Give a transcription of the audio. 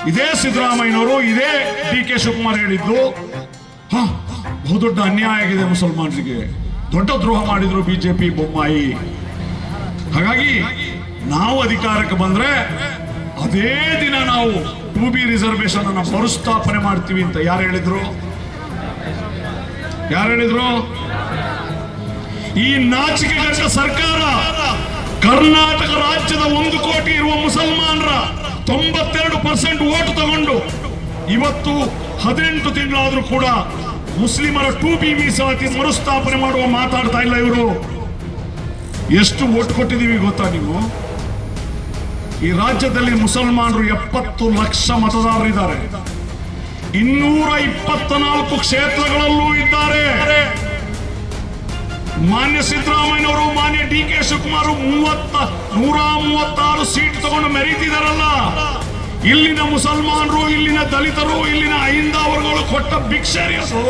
ಇದೇ ಸಿದ್ದರಾಮಯ್ಯನವರು, ಇದೇ ಡಿ ಕೆ ಶಿವಕುಮಾರ್ ಹೇಳಿದ್ದು ಬಹುದೊಡ್ಡ ಅನ್ಯಾಯ ಆಗಿದೆ ಮುಸಲ್ಮಾನರಿಗೆ, ದೊಡ್ಡ ದ್ರೋಹ ಮಾಡಿದ್ರು ಬಿಜೆಪಿ ಬೊಮ್ಮಾಯಿ. ಹಾಗಾಗಿ ನಾವು ಅಧಿಕಾರಕ್ಕೆ ಬಂದ್ರೆ ಅದೇ ದಿನ ನಾವು 2B ರಿಸರ್ವೇಶನ್ ಅನ್ನು ಮರುಸ್ಥಾಪನೆ ಮಾಡ್ತೀವಿ ಅಂತ ಯಾರು ಹೇಳಿದ್ರು? ಈ ನಾಚಿಕೆಗಟ್ಟ ಸರ್ಕಾರ ಕರ್ನಾಟಕ ರಾಜ್ಯದ 1 ಕೋಟಿ ಇರುವ ಮುಸಲ್ಮಾನರ 92% ಓಟು ತಗೊಂಡು ಇವತ್ತು 18 ತಿಂಗಳಾದ್ರೂ ಕೂಡ ಮುಸ್ಲಿಮರ 2B ಮೀಸಲಾತಿ ಮರುಸ್ಥಾಪನೆ ಮಾಡುವ ಮಾತಾಡ್ತಾ ಇಲ್ಲ. ಇವರು ಎಷ್ಟು ಓಟ್ ಕೊಟ್ಟಿದ್ದೀವಿ ಗೊತ್ತಾ ನೀವು? ಈ ರಾಜ್ಯದಲ್ಲಿ ಮುಸಲ್ಮಾನರು 70 ಲಕ್ಷ ಮತದಾರರಿದ್ದಾರೆ. 224 ಕ್ಷೇತ್ರಗಳಲ್ಲೂ ಇದ್ದಾರೆ. ಮಾನ್ಯ ಸಿದ್ದರಾಮಯ್ಯನವರು, ಮಾನ್ಯ ಡಿ ಕೆ ಶಿವಕುಮಾರ್ 136 ಸೀಟ್ ತಗೊಂಡು ಮೆರೀತಿದಾರಲ್ಲ. ಇಲ್ಲಿನ ಮುಸಲ್ಮಾನರು, ಇಲ್ಲಿನ ದಲಿತರು, ಇಲ್ಲಿನ ಅಹಿಂದ ವರ್ಗಗಳು ಕೊಟ್ಟ ಭಿಕ್ಷೆ ಅದು.